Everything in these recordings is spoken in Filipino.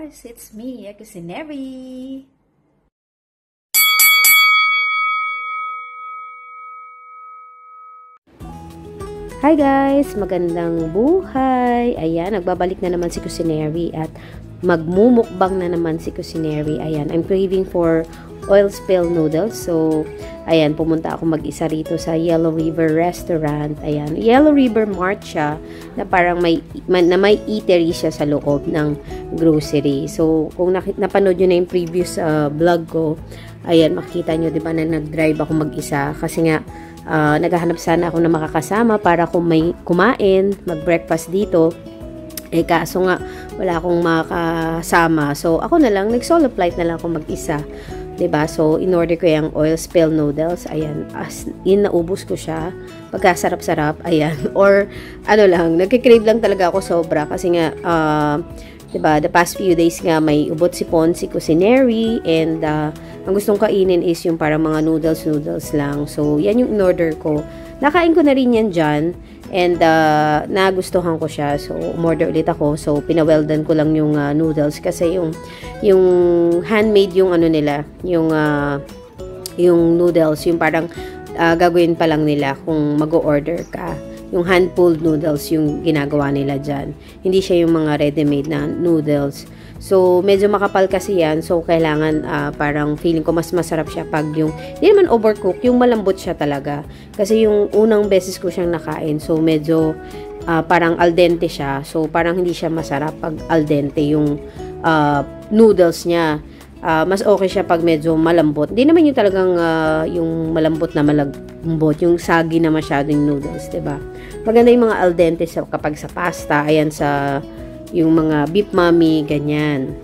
course, it's me, Kusineri. Hi guys! Magandang buhay! Ayan, nagbabalik na naman si Kusineri at magmumukbang na naman si Kusineri. Ayan, I'm craving for oil spill noodles. So, ayan, pumunta ako mag-isa rito sa Yellow River Restaurant. Ayan, Yellow River Mart siya na parang may eatery siya sa loob ng grocery. So, kung napanood nyo na yung previous vlog ko, ayan, makikita nyo, diba, na nag-drive ako mag-isa kasi nga, naghahanap sana ako na makakasama para kung may kumain, mag-breakfast dito. Eh kaso nga, wala akong makakasama. So, ako na lang, nag-solo flight na lang ako mag-isa. 'Di ba? So, in-order ko yung oil spill noodles. Ayan, as in, naubos ko siya. Pagkasarap-sarap, ayan. Or, ano lang, nagkikrave lang talaga ako sobra. Kasi nga, 'di ba, the past few days nga, may ubot sipon si Kusineri. And, ang gustong kainin is yung parang mga noodles lang. So, yan yung in-order ko. Nakain ko na rin yan dyan. And, nagustuhan ko siya. So, umorder ulit ako. So, pinaweldan ko lang yung noodles. Kasi yung handmade yung ano nila. Yung noodles. Yung parang gagawin pa lang nila kung mag-order ka. Yung hand-pulled noodles yung ginagawa nila dyan. Hindi siya yung mga ready-made na noodles. So, medyo makapal kasi yan. So, kailangan parang feeling ko mas masarap siya pag yung, hindi naman overcook, yung malambot siya talaga. Kasi yung unang beses ko siyang nakain. So, medyo parang al dente siya. So, parang hindi siya masarap pag al dente yung noodles niya. Mas okay siya pag medyo malambot. Hindi naman yung talagang yung malambot na malambot. Yung sagi na masyadong noodles, diba? Maganda yung mga al dente kapag sa pasta. Ayan sa yung mga beef mommy, ganyan.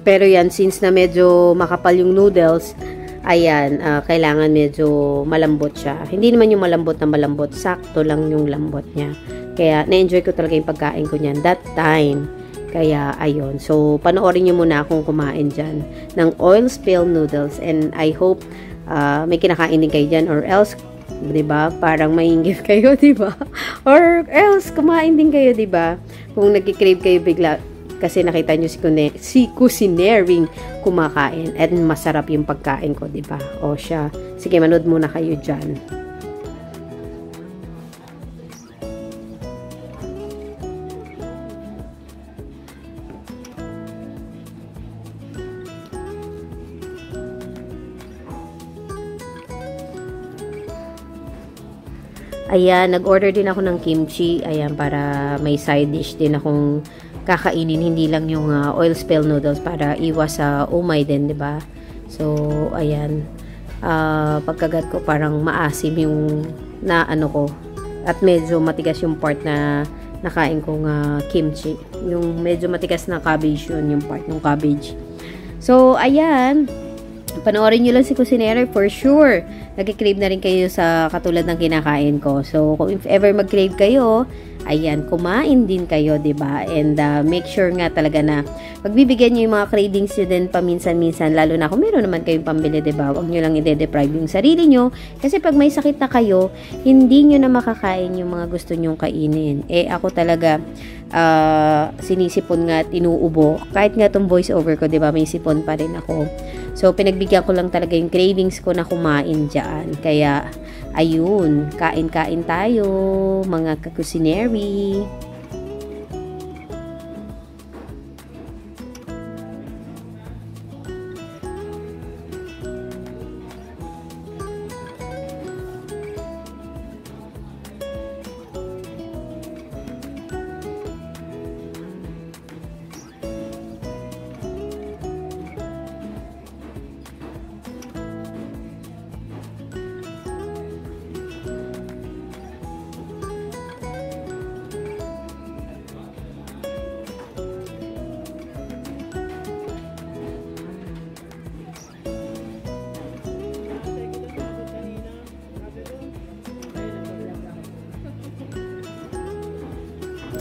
Pero yan, since na medyo makapal yung noodles, ayan, kailangan medyo malambot siya. Hindi naman yung malambot na malambot, sakto lang yung lambot niya. Kaya, na-enjoy ko talaga yung pagkain ko niyan that time. Kaya, ayun. So, panoorin nyo muna akong kumain dyan ng oil spill noodles. And I hope may kinakain din kayo dyan, or else, diba, parang maingif kayo, diba? Or else, kumain din kayo, diba? Kung nagkikrave kayo bigla, kasi nakita nyo si Kusinering kumakain, at masarap yung pagkain ko, diba? O siya, sige, manood muna kayo dyan. Ayan, nag-order din ako ng kimchi. Ayan, para may side dish din akong kakainin. Hindi lang yung oil spill noodles para iwas sa umay din, diba? So, ayan. Pagkagat ko, parang maasim yung na ano ko. At medyo matigas yung part na nakain kong kimchi. Yung medyo matigas na cabbage yun, yung part ng cabbage. So, ayan. Panoorin nyo lang si Kusineri for sure. Nagkikrave na rin kayo sa katulad ng kinakain ko. So, kung if ever mag-crave kayo, ayan, kumain din kayo, diba? And make sure nga talaga na pagbibigyan nyo yung mga cravings nyo din paminsan-minsan, lalo na kung meron naman kayong pambili, diba? Huwag nyo lang i-deprive yung sarili nyo. Kasi pag may sakit na kayo, hindi nyo na makakain yung mga gusto nyong kainin. Eh, ako talaga, sinisipon nga at inuubo. Kahit nga itong voice over ko, diba? May sipon pa rin ako. So, pinagbigyan ko lang talaga yung cravings ko na kumain dyan. Kaya, ayun, kain-kain tayo, mga kakusineri.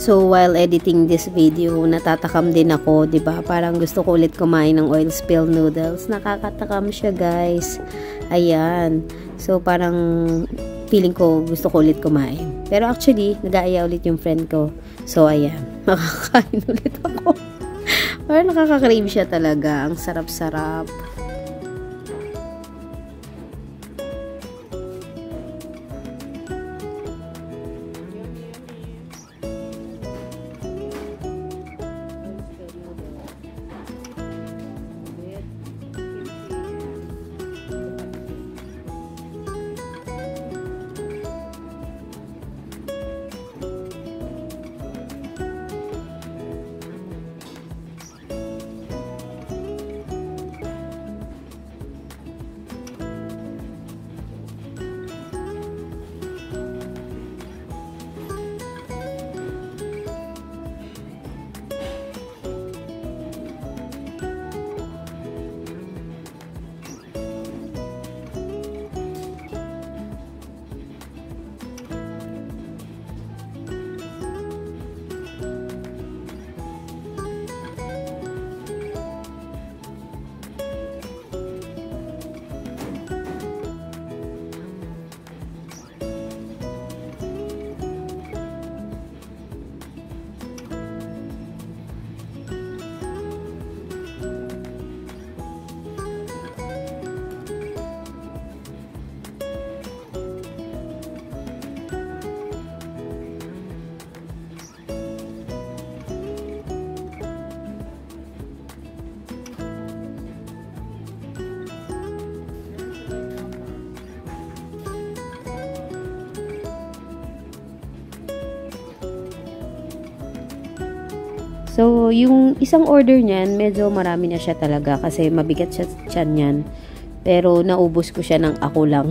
So, while editing this video, natatakam din ako, 'di ba? Parang gusto ko ulit kumain ng oil spill noodles. Nakakatakam siya, guys. Ayan. So, parang feeling ko gusto ko ulit kumain. Pero actually, nag-aaya ulit yung friend ko. So, ayan. Makakain ulit ako. Parang nakaka-crave siya talaga. Ang sarap-sarap. So, yung isang order niyan, medyo marami na siya talaga kasi mabigat siya tiyan niyan. Pero naubos ko siya ng ako lang.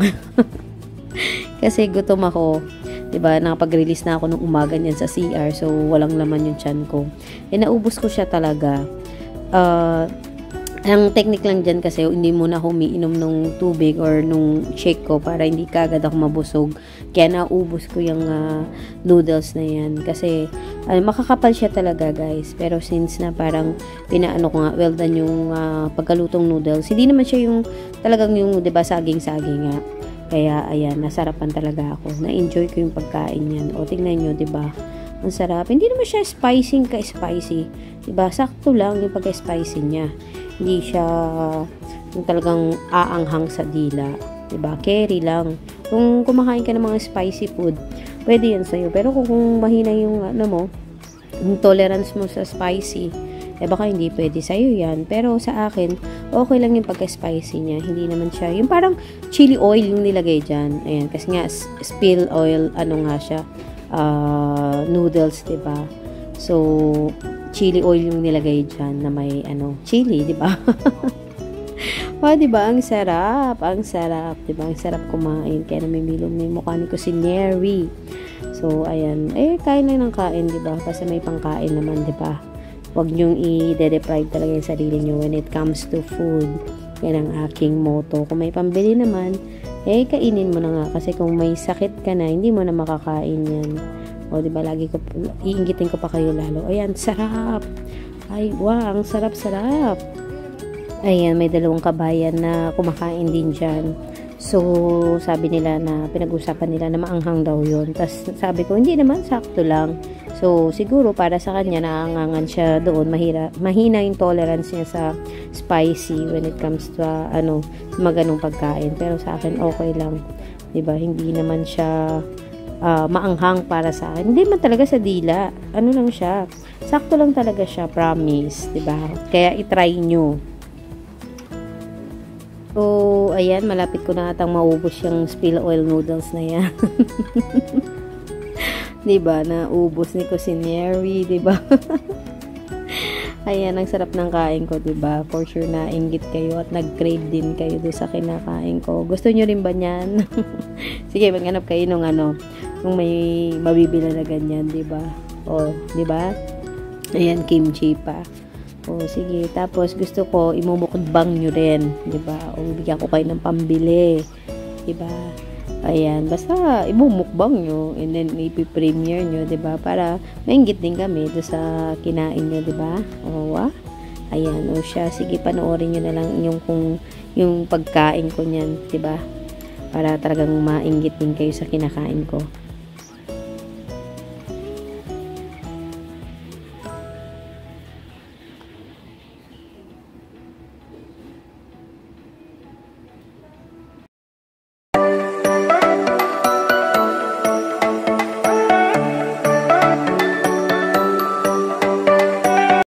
Kasi gutom ako. 'Di ba? Nakapag-release na ako nung umaga niyan sa CR. So, walang laman yung tiyan ko. Naubos ko siya talaga. Ang technique lang dyan kasi hindi muna ako umiinom nung tubig or nung shake ko para hindi kagad ako mabusog. Kaya naubos ko yung noodles na yan. Kasi makakapal siya talaga guys. Pero since na parang pinaano ko nga, well done yung pagkalutong noodles. Hindi naman siya yung talagang yung 'di ba saging-saging nga. Kaya ayan, nasarapan talaga ako. Na-enjoy ko yung pagkain yan. O tingnan nyo 'di ba? Ang sarap. Hindi naman siya spicy ka-spicy. 'Di ba? Sakto lang yung pagka-spicy niya. Hindi siya yung talagang aanghang sa dila. 'Di ba? Carry lang. Kung kumakain ka ng mga spicy food, pwede yan sa'yo. Pero kung mahina yung ano mo, yung tolerance mo sa spicy, baka hindi pwede sa'yo yan. Pero sa akin, okay lang yung pagka-spicy niya. Hindi naman siya, yung parang chili oil yung nilagay dyan. Ayan, kasi nga, spill oil, ano nga siya, noodles, diba? So, chili oil yung nilagay dyan na may, chili, diba? Wow, diba? Ang sarap. Ang sarap, diba? Ang sarap kumain. Kaya namimilom na yung mukha ni Kusineri. So, ayan. Kain lang ng kain, diba? Kasi may pangkain naman, diba? Huwag nyong i-deprive talaga yung sarili nyo when it comes to food. Yan ang aking motto. Kung may pambili naman, kainin mo na nga. Kasi kung may sakit ka na, hindi mo na makakain yan. O, diba? Lagi ko, iingitin ko pa kayo lalo. Ayan, sarap. Ay, wow, ang sarap-sarap. Ayan, may dalawang kabayan na kumakain din dyan. So, sabi nila na, pinag-usapan nila na maanghang daw yun. Tapos, sabi ko, hindi naman, sakto lang. So, siguro para sa kanya, naangangan siya doon. Mahina yung tolerance niya sa spicy when it comes to, maganong pagkain. Pero sa akin, okay lang. Diba? Hindi naman siya maanghang para sa akin. Hindi man talaga sa dila. Ano lang siya. Sakto lang talaga siya, promise. Diba? Kaya itry nyo. So, ayan, malapit ko na atang maubos yung spill oil noodles na yan. Diba? Naubos ni Kusineri, diba? Ayan, ang sarap ng kain ko, diba? For sure na inggit kayo at nag-crave din kayo doon sa kinakain ko. Gusto nyo rin ba niyan? Sige, maghanap kayo nung nung may mabibila na ganyan, diba? O, diba? Ayan, kimchi pa. O, sige. Tapos, gusto ko, imumukbang nyo rin. Diba? O, bigyan ko kayo ng pambili. Diba? Ayan. Basta, imumukbang nyo. And then, ipipremiere nyo. Diba? Para, maingit din kami doon sa kinain nyo. Diba? O, ayan. O, siya. Sige, panoorin nyo na lang yung pagkain ko niyan. Diba? Para talagang maingit din kayo sa kinakain ko.